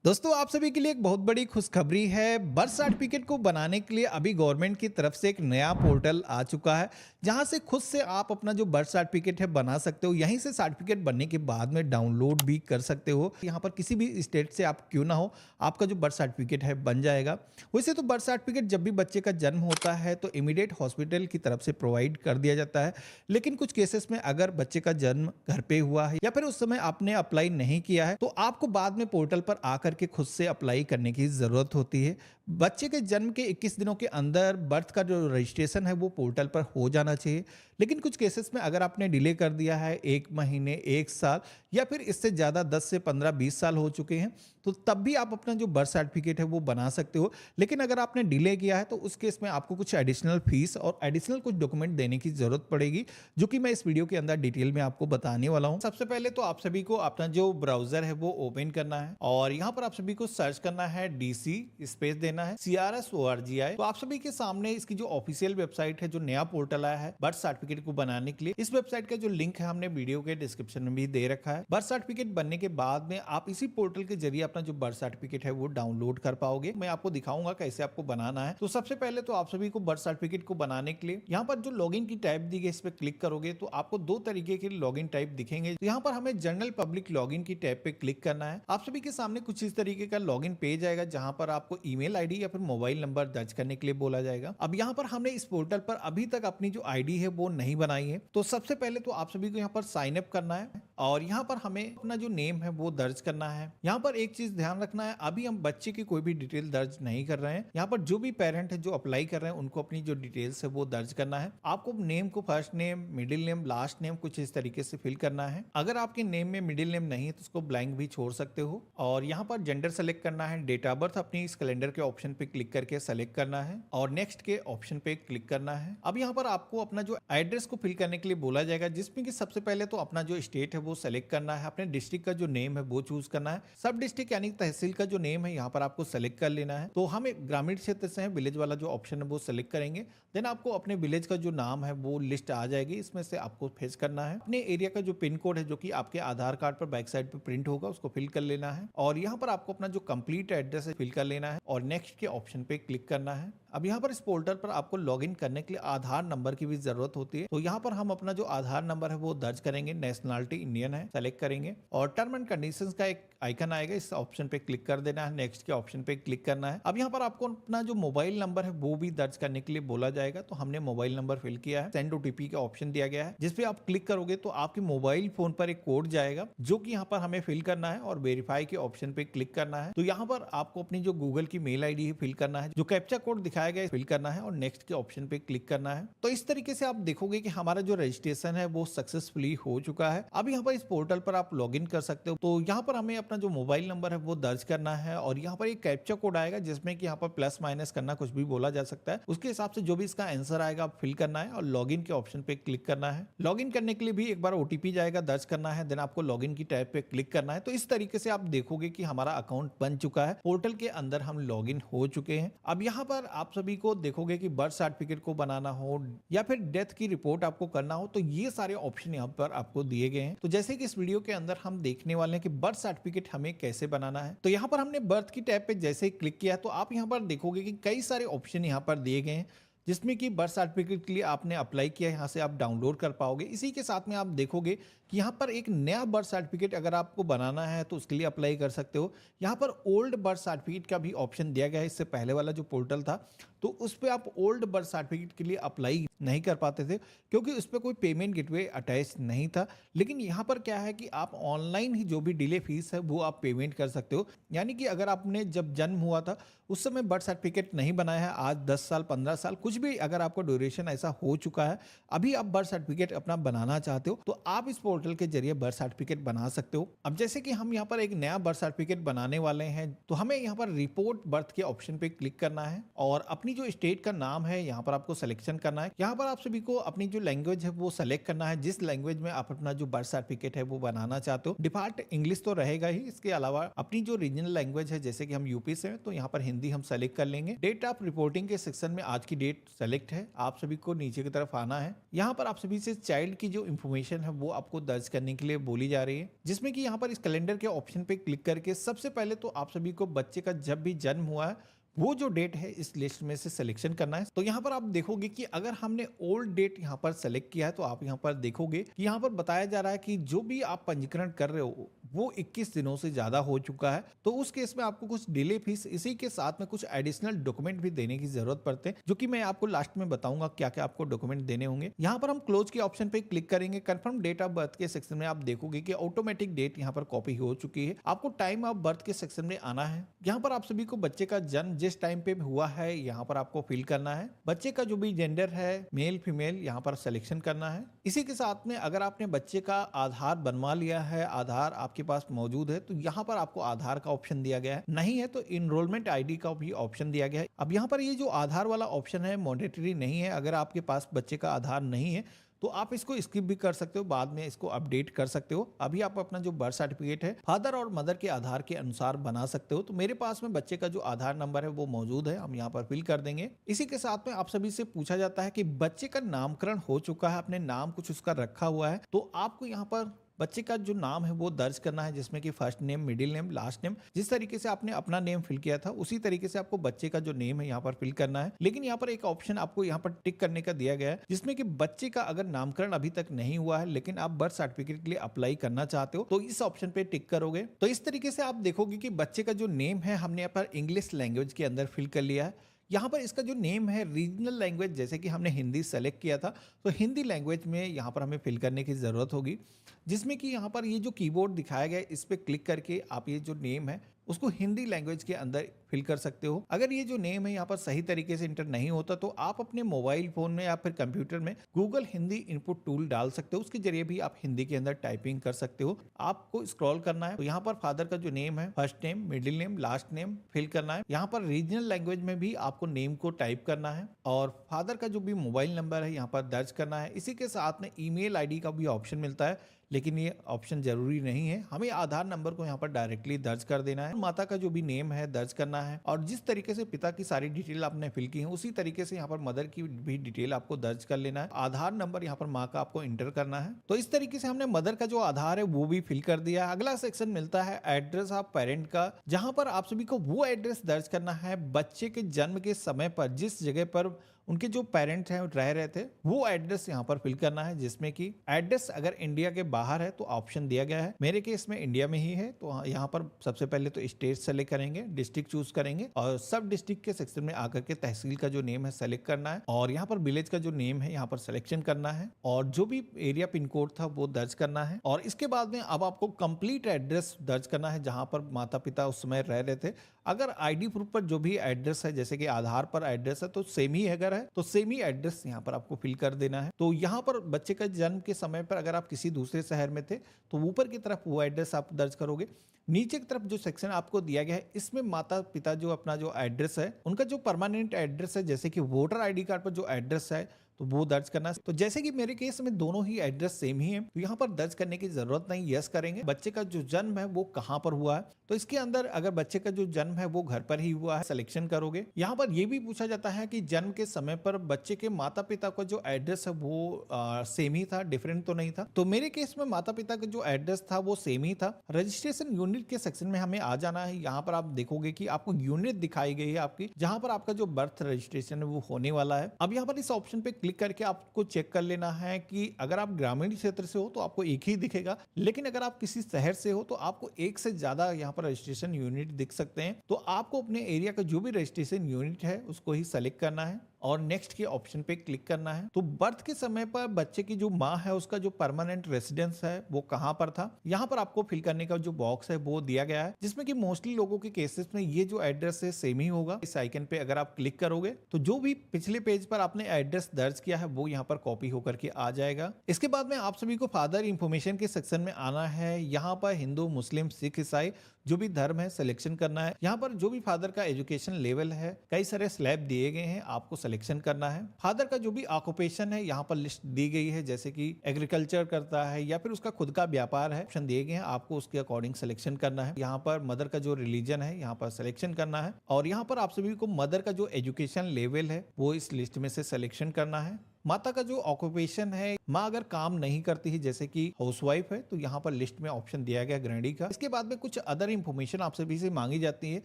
दोस्तों आप सभी के लिए एक बहुत बड़ी खुशखबरी है। बर्थ सर्टिफिकेट को बनाने के लिए अभी गवर्नमेंट की तरफ से एक नया पोर्टल आ चुका है, जहां से खुद से आप अपना जो बर्थ सर्टिफिकेट है बना सकते हो। यहीं से सर्टिफिकेट बनने के बाद में डाउनलोड भी कर सकते हो। यहां पर किसी भी स्टेट से आप क्यों ना हो, आपका जो बर्थ सर्टिफिकेट है बन जाएगा। वैसे तो बर्थ सर्टिफिकेट जब भी बच्चे का जन्म होता है तो इमीडिएट हॉस्पिटल की तरफ से प्रोवाइड कर दिया जाता है, लेकिन कुछ केसेस में अगर बच्चे का जन्म घर पे हुआ है या फिर उस समय आपने अप्लाई नहीं किया है तो आपको बाद में पोर्टल पर आकर के खुद से अप्लाई करने की ज़रूरत होती है। बच्चे के जन्म के 21 दिनों के अंदर बर्थ का जो रजिस्ट्रेशन है वो पोर्टल पर हो जाना चाहिए। लेकिन कुछ केसेस में अगर आपने डिले कर दिया है 1 महीने, 1 साल या फिर इससे ज़्यादा 10 से 15, 20 साल हो चुके हैं, तो तब भी आप अपना जो बर्थ सर्टिफिकेट है वो बना सकते हो। लेकिन अगर आपने डिले किया है तो उस केस में आपको कुछ एडिशनल फीस और एडिशनल कुछ डॉक्यूमेंट देने की ज़रूरत पड़ेगी, जो कि मैं इस वीडियो के अंदर डिटेल में आपको बताने वाला हूँ। सबसे पहले तो आप सभी को अपना जो ब्राउज़र है वो ओपन करना है और यहाँ पर आप सभी को सर्च करना है DC स्पेस देना है CRSORGI। तो आप सभी के सामने इसकी जो ऑफिशियल वेबसाइट है, जो नया पोर्टल आया है बर्थ सर्टिफिकेट को बनाने के लिए, इस वेबसाइट का जो लिंक है हमने वीडियो के डिस्क्रिप्शन में भी दे रखा है। बर्थ सर्टिफिकेट बनने के बाद में आप इसी पोर्टल के जरिए अपना जो बर्थ सर्टिफिकेट है वो डाउनलोड कर पाओगे। मैं आपको दिखाऊंगा कैसे आपको बनाना है। तो सबसे पहले तो आप सभी को बर्थ सर्टिफिकेट को बनाने के लिए यहाँ पर जो लॉगिन की टाइप दी गई, इस पर क्लिक करोगे तो आपको दो तरीके के लॉगिन टाइप दिखेंगे। तो यहाँ पर हमें जनरल पब्लिक लॉगिन की टैब पे क्लिक करना है। आप सभी के सामने कुछ इस तरीके का लॉगिन पेज आएगा, जहां पर आपको ईमेल आईडी या फिर मोबाइल नंबर दर्ज करने के लिए बोला जाएगा। अब यहाँ पर हमने इस पोर्टल पर अभी तक अपनी जो आईडी है वो नहीं बनाई है, तो सबसे पहले तो आप सभी को यहाँ पर साइन अप करना है और यहाँ पर हमें अपना जो नेम है वो दर्ज करना है। यहाँ पर एक चीज ध्यान रखना है, अभी हम बच्चे की कोई भी डिटेल दर्ज नहीं कर रहे हैं। यहाँ पर जो भी पेरेंट है जो अप्लाई कर रहे हैं उनको अपनी जो डिटेल्स है वो दर्ज करना है। आपको नेम को first name, middle name, last name कुछ इस तरीके से फिल करना है। अगर आपके नेम में मिडिल नेम नहीं है तो उसको ब्लैंक भी छोड़ सकते हो। और यहाँ पर जेंडर सेलेक्ट करना है, डेट ऑफ बर्थ अपनी इस कैलेंडर के ऑप्शन पे क्लिक करके सेलेक्ट करना है और नेक्स्ट के ऑप्शन पे क्लिक करना है। अब यहाँ पर आपको अपना जो एड्रेस को फिल करने के लिए बोला जाएगा, जिसमें कि सबसे पहले तो अपना जो स्टेट है वो सेलेक्ट करना है, अपने डिस्ट्रिक्ट का जो नेम है वो चूज करना है। सब डिस्ट्रिक्ट यानी तहसील का जो नेम है यहाँ पर आपको सेलेक्ट कर लेना है। तो हम एक ग्रामीण क्षेत्र से हैं, विलेज वाला जो ऑप्शन है वो सेलेक्ट करेंगे। देन आपको अपने विलेज का जो नाम है वो लिस्ट आ जाएगी, इसमें से आपको फेच करना है। अपने एरिया का जो पिन कोड है जो कि आपके आधार कार्ड पर बैक साइड पे प्रिंट होगा उसको फिल कर लेना है और यहाँ पर आपको अपना जो कंप्लीट एड्रेस है फिल कर लेना है और नेक्स्ट के ऑप्शन पे क्लिक करना है। अब यहाँ पर इस पोर्टल पर आपको लॉगिन करने के लिए आधार नंबर की भी जरूरत होती है, तो यहाँ पर हम अपना जो आधार नंबर है वो दर्ज करेंगे। नेशनलिटी इंडियन है, सेलेक्ट करेंगे और टर्म एंड कंडीशंस का एक आइकन आएगा, इस ऑप्शन पे क्लिक कर देना है, नेक्स्ट के ऑप्शन पे क्लिक करना है। अब यहाँ पर आपको अपना जो मोबाइल नंबर है वो भी दर्ज करने के लिए बोला जाएगा, तो हमने मोबाइल नंबर फिल किया है। सेंड OTP का ऑप्शन दिया गया है, जिसपे आप क्लिक करोगे तो आपके मोबाइल फोन पर एक कोड जाएगा जो कि यहाँ पर हमें फिल करना है और वेरीफाई के ऑप्शन पे क्लिक करना है। तो यहाँ पर आपको अपनी जो गूगल की मेल आईडी है फिल करना है, जो कैप्चा कोड दिखाया गया है फिल करना है और नेक्स्ट के ऑप्शन पे क्लिक करना है। तो इस तरीके से आप देखोगे कि हमारा जो रजिस्ट्रेशन है वो सक्सेसफुली हो चुका है। अब यहाँ पर इस पोर्टल पर आप लॉगिन कर सकते हो। तो यहाँ पर हमें अपना जो मोबाइल नंबर है वो दर्ज करना है और यहाँ पर एक कैप्चा कोड आएगा, जिसमें कि यहाँ पर प्लस माइनस करना कुछ भी बोला जा सकता है। उसके हिसाब से जो भी इसका आंसर आएगा आप फिल करना है और लॉगिन के ऑप्शन पे क्लिक करना है। लॉगिन करने के लिए भी एक बार OTP जाएगा, दर्ज करना है, देन आपको लॉगिन की टैब पे क्लिक करना है। तो इस तरीके से आप देखोगे कि हमारा अकाउंट बन चुका है, पोर्टल के अंदर हम लॉगिन हो चुके हैं। अब यहाँ पर आप सभी को देखोगे कि बर्थ सर्टिफिकेट को बनाना हो या फिर डेथ की रिपोर्ट आपको करना हो तो ये सारे ऑप्शन यहाँ पर आपको दिए गए हैं। तो जैसे कि इस वीडियो के अंदर हम देखने वाले हैं कि बर्थ सर्टिफिकेट हमें कैसे बनाना है। तो यहाँ पर हमने बर्थ की टैब पे जैसे ही क्लिक किया तो आप यहाँ पर देखोगे कि कई सारे ऑप्शन यहाँ पर दिए गए हैं, जिसमें कि बर्थ सर्टिफिकेट के लिए आपने अप्लाई किया, यहाँ से आप डाउनलोड कर पाओगे। इसी के साथ में आप देखोगे कि यहाँ पर एक नया बर्थ सर्टिफिकेट अगर आपको बनाना है तो उसके लिए अप्लाई कर सकते हो। यहाँ पर ओल्ड बर्थ सर्टिफिकेट का भी ऑप्शन दिया गया है। इससे पहले वाला जो पोर्टल था तो उस पर आप ओल्ड बर्थ सर्टिफिकेट के लिए अप्लाई नहीं कर पाते थे, क्योंकि उस पर कोई पेमेंट गेटवे अटैच नहीं था। लेकिन यहाँ पर क्या है कि आप ऑनलाइन ही जो भी डिले फीस है वो आप पेमेंट कर सकते हो। यानी कि अगर आपने जब जन्म हुआ था उस समय बर्थ सर्टिफिकेट नहीं बनाया है, आज 10 साल 15 साल कुछ भी अगर आपका ड्यूरेशन ऐसा हो चुका है, अभी आप बर्थ सर्टिफिकेट अपना बनाना चाहते हो तो आप इस पोर्टल के जरिए बर्थ सर्टिफिकेट बना सकते हो। अब जैसे कि हम यहाँ पर एक नया बर्थ सर्टिफिकेट बनाने वाले हैं, तो हमें यहाँ पर रिपोर्ट बर्थ के ऑप्शन पे क्लिक करना है और अपनी जो स्टेट का नाम है यहाँ पर आपको सिलेक्शन करना है। यहाँ पर आप सभी को अपनी जो लैंग्वेज है वो सेलेक्ट करना है, जिस लैंग्वेज में आप अपना जो बर्थ सर्टिफिकेट है वो बनाना चाहते हो। डिफॉल्ट इंग्लिश तो रहेगा ही, इसके अलावा अपनी जो रीजनल लैंग्वेज है, जैसे कि हम यूपी से हैं तो यहाँ पर हिंदी हम सेलेक्ट कर लेंगे। डेट ऑफ रिपोर्टिंग के सेक्शन में आज की डेट सेलेक्ट है, आप सभी को नीचे की तरफ आना है। यहाँ पर आप सभी से चाइल्ड की जो इन्फॉर्मेशन है वो आपको दर्ज करने के लिए बोली जा रही है, जिसमें कि यहाँ पर इस कैलेंडर के ऑप्शन पे क्लिक करके सबसे पहले तो आप सभी को बच्चे का जब भी जन्म हुआ है वो जो डेट है इस लिस्ट में से सिलेक्शन करना है। तो यहाँ पर आप देखोगे कि अगर हमने ओल्ड डेट यहाँ पर सेलेक्ट किया है तो आप यहाँ पर देखोगे कि यहाँ पर बताया जा रहा है कि जो भी आप पंजीकरण कर रहे हो वो 21 दिनों से ज्यादा हो चुका है, तो उस केस में आपको कुछ डिले फीस इसी के साथ में कुछ एडिशनल डॉक्यूमेंट भी देने की जरूरत पड़ते हैं, जो कि मैं आपको लास्ट में बताऊंगा क्या क्या आपको डॉक्यूमेंट देने होंगे। यहाँ पर हम क्लोज के ऑप्शन पे क्लिक करेंगे। कंफर्म डेट ऑफ बर्थ के सेक्शन में आप देखोगे कि ऑटोमेटिक डेट यहाँ पर कॉपी हो चुकी है। आपको टाइम ऑफ बर्थ के सेक्शन में आना है। यहाँ पर आप सभी को बच्चे का जन्म जिस टाइम पे हुआ है यहाँ पर आपको फिल करना है। बच्चे का जो भी जेंडर है मेल फीमेल यहाँ पर सिलेक्शन करना है। इसी के साथ में अगर आपने बच्चे का आधार बनवा लिया है, आधार आपके पास मौजूद है, तो यहाँ पर आपको आधार का ऑप्शन दिया गया है। नहीं है तो इनरोलमेंट आईडी का भी ऑप्शन दिया गया है। अब यहाँ पर ये जो आधार वाला ऑप्शन है मैंडेटरी नहीं है। अगर आपके पास बच्चे का आधार नहीं है तो आप इसको स्किप भी कर सकते हो, बाद में इसको अपडेट कर सकते हो। अभी आप अपना जो बर्थ सर्टिफिकेट है फादर और मदर के आधार के अनुसार बना सकते हो। तो मेरे पास में बच्चे का जो आधार नंबर है वो मौजूद है, हम यहाँ पर फिल कर देंगे। इसी के साथ में आप सभी से पूछा जाता है कि बच्चे का नामकरण हो चुका है, अपने नाम कुछ उसका रखा हुआ है, तो आपको यहाँ पर बच्चे का जो नाम है वो दर्ज करना है, जिसमें कि first name, middle name, last name. जिस तरीके से आपने अपना नेम फिल किया था उसी तरीके से आपको बच्चे का जो नेम है यहाँ पर फिल करना है। लेकिन यहाँ पर एक ऑप्शन आपको यहाँ पर टिक करने का दिया गया है, जिसमें कि बच्चे का अगर नामकरण अभी तक नहीं हुआ है लेकिन आप बर्थ सर्टिफिकेट के लिए अप्लाई करना चाहते हो तो इस ऑप्शन पे टिक करोगे। तो इस तरीके से आप देखोगे कि बच्चे का जो नेम है हमने यहाँ पर इंग्लिश लैंग्वेज के अंदर फिल कर लिया है। यहाँ पर इसका जो नेम है रीजनल लैंग्वेज, जैसे कि हमने हिंदी सेलेक्ट किया था तो हिंदी लैंग्वेज में यहाँ पर हमें फिल करने की ज़रूरत होगी, जिसमें कि यहाँ पर ये जो कीबोर्ड दिखाया गया है इस पर क्लिक करके आप ये जो नेम है उसको हिंदी लैंग्वेज के अंदर फिल कर सकते हो। अगर ये जो नेम है यहाँ पर सही तरीके से इंटर नहीं होता तो आप अपने मोबाइल फोन में या फिर कंप्यूटर में गूगल हिंदी इनपुट टूल डाल सकते हो, उसके जरिए भी आप हिंदी के अंदर टाइपिंग कर सकते हो। आपको स्क्रॉल करना है तो यहाँ पर फादर का जो नेम है first name, middle name, last name fill करना है। यहाँ पर रीजनल लैंग्वेज में भी आपको नेम को टाइप करना है और फादर का जो भी मोबाइल नंबर है यहाँ पर दर्ज करना है। इसी के साथ में ईमेल आईडी का भी ऑप्शन मिलता है, लेकिन ये ऑप्शन जरूरी नहीं है, हमें आधार नंबर को यहाँ पर डायरेक्टली दर्ज कर देना है। माता का जो भी नेम है दर्ज करना है और जिस तरीके से पिता की सारी डिटेल आपने फिल की है उसी तरीके से यहाँ पर मदर की भी डिटेल आपको दर्ज कर लेना है। आधार नंबर यहाँ पर माँ का आपको इंटर करना है। तो इस तरीके से हमने मदर का जो आधार है वो भी फिल कर दिया है। अगला सेक्शन मिलता है एड्रेस ऑफ पेरेंट का, जहां पर आप सभी को वो एड्रेस दर्ज करना है बच्चे के जन्म के समय पर जिस जगह पर उनके जो पेरेंट्स हैं रह रहे थे वो एड्रेस यहाँ पर फिल करना है, जिसमें कि एड्रेस अगर इंडिया के बाहर है तो ऑप्शन दिया गया है। मेरे केस में इंडिया में ही है तो यहाँ पर सबसे पहले तो स्टेट सेलेक्ट करेंगे, डिस्ट्रिक्ट चूज करेंगे और सब डिस्ट्रिक्ट के सेक्शन में आकर के तहसील का जो नेम है सेलेक्ट करना है और यहाँ पर विलेज का जो नेम है यहाँ पर सिलेक्शन करना है और जो भी एरिया पिन कोड था वो दर्ज करना है। और इसके बाद में अब आपको कंप्लीट एड्रेस दर्ज करना है जहां पर माता पिता उस समय रह रहे थे। अगर आईडी प्रूफ पर जो भी एड्रेस है जैसे कि आधार पर एड्रेस है तो सेम ही अगर है तो सेम ही एड्रेस यहाँ पर आपको फिल कर देना है। तो यहाँ पर बच्चे का जन्म के समय पर अगर आप किसी दूसरे शहर में थे तो ऊपर की तरफ वो एड्रेस आप दर्ज करोगे। नीचे की तरफ जो सेक्शन आपको दिया गया है इसमें माता पिता जो अपना जो एड्रेस है उनका जो परमानेंट एड्रेस है जैसे कि वोटर आईडी कार्ड पर जो एड्रेस है तो वो दर्ज करना है। तो जैसे कि मेरे केस में दोनों ही एड्रेस सेम ही है तो यहाँ पर दर्ज करने की जरूरत नहीं, यस करेंगे। बच्चे का जो जन्म है वो कहाँ पर हुआ है तो इसके अंदर अगर बच्चे का जो जन्म है वो घर पर ही हुआ है सिलेक्शन करोगे। यहाँ पर ये भी पूछा जाता है कि जन्म के समय पर बच्चे के माता पिता का जो एड्रेस है वो सेम ही था, डिफरेंट तो नहीं था। तो मेरे केस में माता पिता का जो एड्रेस था वो सेम ही था। रजिस्ट्रेशन यूनिट के सेक्शन में हमें आ जाना है। यहाँ पर आप देखोगे कि आपको यूनिट दिखाई गई है आपकी, जहां पर आपका जो बर्थ रजिस्ट्रेशन है वो होने वाला है। अब यहाँ पर इस ऑप्शन पे क्लिक करके आपको चेक कर लेना है कि अगर आप ग्रामीण क्षेत्र से हो तो आपको एक ही दिखेगा, लेकिन अगर आप किसी शहर से हो तो आपको एक से ज्यादा यहाँ पर रजिस्ट्रेशन यूनिट दिख सकते हैं। तो आपको अपने एरिया का जो भी रजिस्ट्रेशन यूनिट है उसको ही सेलेक्ट करना है और नेक्स्ट के ऑप्शन पे क्लिक करना है। तो बर्थ के समय पर बच्चे की जो माँ है उसका जो परमानेंट रेसिडेंस है वो कहाँ पर था, यहाँ पर आपको फिल करने का जो बॉक्स है वो दिया गया है, जिसमें कि मोस्टली लोगों के केसेस में ये जो एड्रेस है सेम ही होगा। इस आइकन पे अगर आप क्लिक करोगे तो जो भी पिछले पेज पर आपने एड्रेस दर्ज किया है वो यहाँ पर कॉपी होकर के आ जाएगा। इसके बाद में आप सभी को फादर इंफॉर्मेशन के सेक्शन में आना है। यहाँ पर हिंदू, मुस्लिम, सिख, ईसाई जो भी धर्म है सिलेक्शन करना है। यहाँ पर जो भी फादर का एजुकेशन लेवल है कई सारे स्लैब दिए गए हैं, आपको सिलेक्शन करना है। फादर का जो भी ऑक्यूपेशन है यहाँ पर लिस्ट दी गई है, जैसे कि एग्रीकल्चर करता है या फिर उसका खुद का व्यापार है, ऑप्शन दिए गए हैं, आपको उसके अकॉर्डिंग सिलेक्शन करना है। यहाँ पर मदर का जो रिलीजन है यहाँ पर सिलेक्शन करना है और यहाँ पर आप सभी को मदर का जो एजुकेशन लेवल है वो इस लिस्ट में से सिलेक्शन करना है। माता का जो ऑक्यूपेशन है, माँ अगर काम नहीं करती है जैसे कि हाउसवाइफ है तो यहाँ पर लिस्ट में ऑप्शन दिया गया गृहिणी का। इसके बाद में कुछ अदर इंफॉर्मेशन आपसे भी से मांगी जाती है,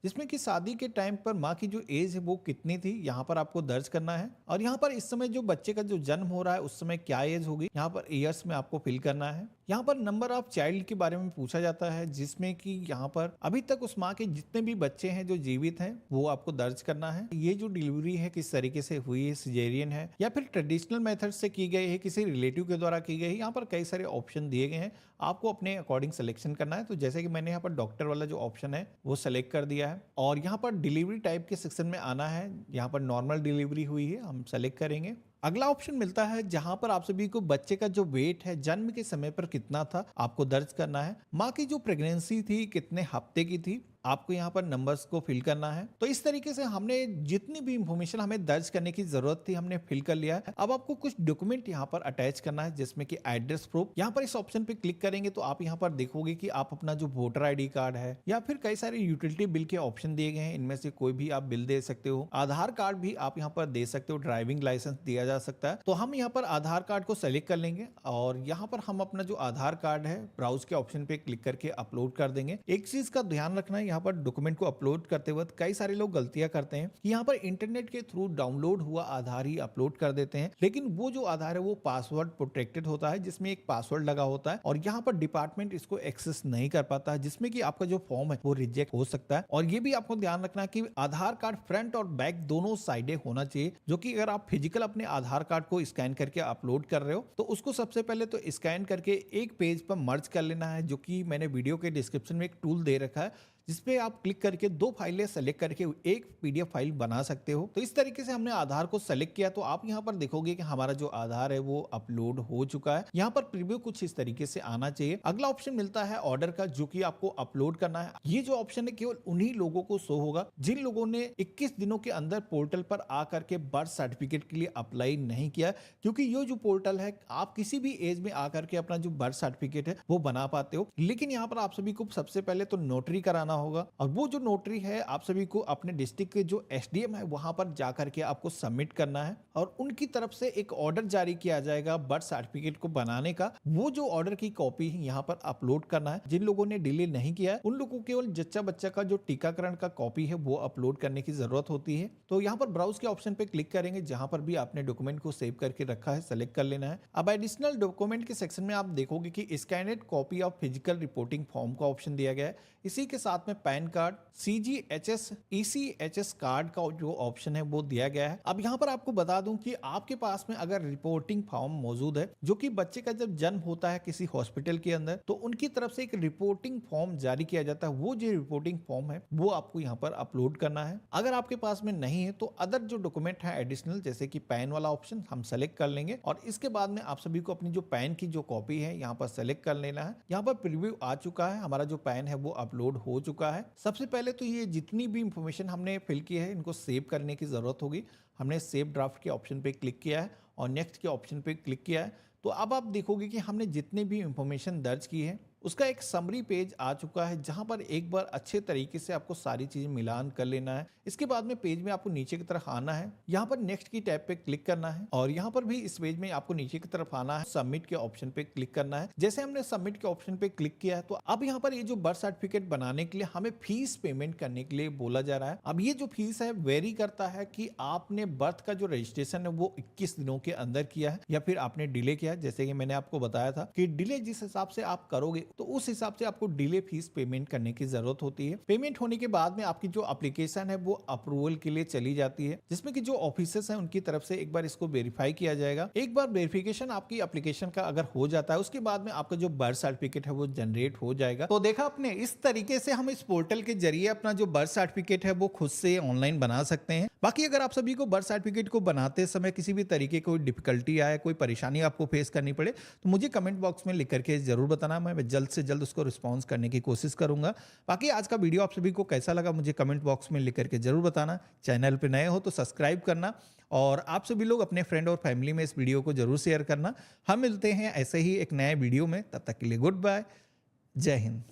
जिसमें कि शादी के टाइम पर माँ की जो एज है वो कितनी थी, यहाँ पर आपको दर्ज करना है। और यहाँ पर इस समय जो बच्चे का जो जन्म हो रहा है उस समय क्या एज होगी, यहाँ पर ईयर्स में आपको फिल करना है। यहाँ पर नंबर ऑफ चाइल्ड के बारे में पूछा जाता है, जिसमें कि यहाँ पर अभी तक उस माँ के जितने भी बच्चे हैं जो जीवित हैं वो आपको दर्ज करना है। ये जो डिलीवरी है किस तरीके से हुई है, सिजेरियन है या फिर ट्रेडिशनल मेथड से की गई है, किसी रिलेटिव के द्वारा की गई है, यहाँ पर कई सारे ऑप्शन दिए गए हैं, आपको अपने अकॉर्डिंग सिलेक्शन करना है। तो जैसे कि मैंने यहाँ पर डॉक्टर वाला जो ऑप्शन है वो सेलेक्ट कर दिया है और यहाँ पर डिलीवरी टाइप के सेक्शन में आना है, यहाँ पर नॉर्मल डिलीवरी हुई है हम सेलेक्ट करेंगे। अगला ऑप्शन मिलता है जहां पर आप सभी को बच्चे का जो वेट है जन्म के समय पर कितना था आपको दर्ज करना है। माँ की जो प्रेगनेंसी थी कितने हफ्ते की थी आपको यहाँ पर नंबर्स को फिल करना है। तो इस तरीके से हमने जितनी भी इंफॉर्मेशन हमें दर्ज करने की जरूरत थी हमने फिल कर लिया है। अब आपको कुछ डॉक्यूमेंट यहाँ पर अटैच करना है, जिसमें कि एड्रेस प्रूफ। यहाँ पर इस ऑप्शन पे क्लिक करेंगे तो आप यहाँ पर देखोगे कि आप अपना जो वोटर आईडी कार्ड है या फिर कई सारे यूटिलिटी बिल के ऑप्शन दिए गए हैं, इनमें से कोई भी आप बिल दे सकते हो। आधार कार्ड भी आप यहाँ पर दे सकते हो, ड्राइविंग लाइसेंस दिया जा सकता है। तो हम यहाँ पर आधार कार्ड को सेलेक्ट कर लेंगे और यहाँ पर हम अपना जो आधार कार्ड है ब्राउज के ऑप्शन पे क्लिक करके अपलोड कर देंगे। एक चीज का ध्यान रखना है, यहाँ पर डॉक्यूमेंट को अपलोड करते वक्त कई सारे लोग गलतियां करते हैं कि यहाँ पर इंटरनेट के थ्रू डाउनलोड हुआ आधार ही अपलोड कर देते हैं, लेकिन वो जो आधार है वो पासवर्ड प्रोटेक्टेड होता है, जिसमें एक पासवर्ड लगा होता है और यहाँ पर डिपार्टमेंट इसको एक्सेस नहीं कर पाता है, जिसमें कि आपका जो फॉर्म है वो रिजेक्ट हो सकता है। और ये भी आपको ध्यान रखना है कि आधार कार्ड फ्रंट और बैक दोनों साइडें होना चाहिए, जो कि अगर आप फिजिकल अपने आधार कार्ड को स्कैन करके अपलोड कर रहे हो तो उसको सबसे पहले तो स्कैन करके एक पेज पर मर्ज कर लेना है, जो कि मैंने वीडियो के डिस्क्रिप्शन में एक टूल दे रखा है जिसपे आप क्लिक करके दो फाइलें सेलेक्ट करके एक पीडीएफ फाइल बना सकते हो। तो इस तरीके से हमने आधार को सेलेक्ट किया तो आप यहाँ पर देखोगे कि हमारा जो आधार है वो अपलोड हो चुका है। यहाँ पर प्रीव्यू कुछ इस तरीके से आना चाहिए। अगला ऑप्शन मिलता है ऑर्डर का, जो कि आपको अपलोड करना है। ये जो ऑप्शन है केवल उन्हीं लोगों को शो होगा जिन लोगों ने 21 दिनों के अंदर पोर्टल पर आकर के बर्थ सर्टिफिकेट के लिए अप्लाई नहीं किया, क्योंकि ये जो पोर्टल है आप किसी भी एज में आकर के अपना जो बर्थ सर्टिफिकेट है वो बना पाते हो। लेकिन यहाँ पर आप सभी को सबसे पहले तो नोटरी कराना होगा और वो जो नोटरी है आप सभी को अपने डिस्ट्रिक्ट के जो एसडीएम है वहां पर जाकर के आपको सबमिट करना है और उनकी तरफ से एक ऑर्डर जारी किया जाएगा बर्थ सर्टिफिकेट को बनाने का। वो जो ऑर्डर की कॉपी यहाँ पर अपलोड करना है। जिन लोगों ने डिले नहीं किया है उन लोगों को केवल जच्चा बच्चा का जो टीकाकरण का कॉपी है वो अपलोड करने की जरूरत होती है। तो यहाँ पर ब्राउज के ऑप्शन पे क्लिक करेंगे, जहां पर भी आपने डॉक्यूमेंट को सेव करके रखा है सेलेक्ट कर लेना है। अब एडिशनल डॉक्यूमेंट के सेक्शन में आप देखोगे कि scanned copy of physical reporting form का ऑप्शन दिया गया है। इसी के साथ में PAN card, CGHS, ECHS card का जो ऑप्शन है वो दिया गया है। अब यहाँ पर आपको बता दूं कि आपके पास में अगर रिपोर्टिंग फॉर्म मौजूद है, जो कि बच्चे का जब जन्म होता है किसी हॉस्पिटल के अंदर तो उनकी तरफ से एक रिपोर्टिंग फॉर्म जारी किया जाता है, वो जो रिपोर्टिंग फॉर्म है वो आपको यहाँ पर अपलोड करना है। अगर आपके पास में नहीं है तो अदर जो डॉक्यूमेंट है एडिशनल, जैसे कि पैन वाला ऑप्शन हम सेलेक्ट कर लेंगे और इसके बाद में आप सभी को अपनी जो पैन की जो कॉपी है यहाँ पर सेलेक्ट कर लेना है। यहाँ पर प्रीव्यू आ चुका है, हमारा जो पैन है वो अपलोड हो चुका है। सबसे पहले तो ये जितनी भी इंफॉर्मेशन हमने फिल की है इनको सेव करने की जरूरत होगी। हमने सेव ड्राफ्ट के ऑप्शन पे क्लिक किया है और नेक्स्ट के ऑप्शन पे क्लिक किया है। तो अब आप देखोगे कि हमने जितनी भी इंफॉर्मेशन दर्ज की है उसका एक समरी पेज आ चुका है, जहां पर एक बार अच्छे तरीके से आपको सारी चीजें मिलान कर लेना है। इसके बाद में पेज में आपको नीचे की तरफ आना है, यहाँ पर नेक्स्ट की टैब पे क्लिक करना है और यहाँ पर भी इस पेज में आपको नीचे की तरफ आना है, सबमिट के ऑप्शन पे क्लिक करना है। जैसे हमने सबमिट के ऑप्शन पे क्लिक किया है तो अब यहाँ पर ये जो बर्थ सर्टिफिकेट बनाने के लिए हमें फीस पेमेंट करने के लिए बोला जा रहा है। अब ये जो फीस है वेरी करता है कि आपने बर्थ का जो रजिस्ट्रेशन है वो 21 दिनों के अंदर किया है या फिर आपने डिले किया है। जैसे कि मैंने आपको बताया था कि डिले जिस हिसाब से आप करोगे तो उस हिसाब से आपको डिले फीस पेमेंट करने की जरूरत होती है। पेमेंट होने के बाद में आपकी जो एप्लीकेशन है वो अप्रूवल के लिए चली जाती है, जिसमें कि जो ऑफिसर्स हैं उनकी तरफ से एक बार इसको वेरीफाई किया जाएगा। एक बार वेरिफिकेशन आपकी एप्लीकेशन का अगर हो जाता है उसके बाद में आपका जो बर्थ सर्टिफिकेट है वो जनरेट हो जाएगा। तो देखा आपने, इस तरीके से हम इस पोर्टल के जरिए अपना जो बर्थ सर्टिफिकेट है वो खुद से ऑनलाइन बना सकते हैं। बाकी अगर आप सभी को बर्थ सर्टिफिकेट को बनाते समय किसी भी तरीके कोई डिफिकल्टी आए, कोई परेशानी आपको फेस करनी पड़े तो मुझे कमेंट बॉक्स में लिख करके जरूर बताना, मैं जल्द से जल्द उसको रिस्पॉन्स करने की कोशिश करूंगा। बाकी आज का वीडियो आप सभी को कैसा लगा मुझे कमेंट बॉक्स में लिख करके जरूर बताना। चैनल पे नए हो तो सब्सक्राइब करना और आप सभी लोग अपने फ्रेंड और फैमिली में इस वीडियो को जरूर शेयर करना। हम मिलते हैं ऐसे ही एक नए वीडियो में, तब तक के लिए गुड बाय, जय हिंद।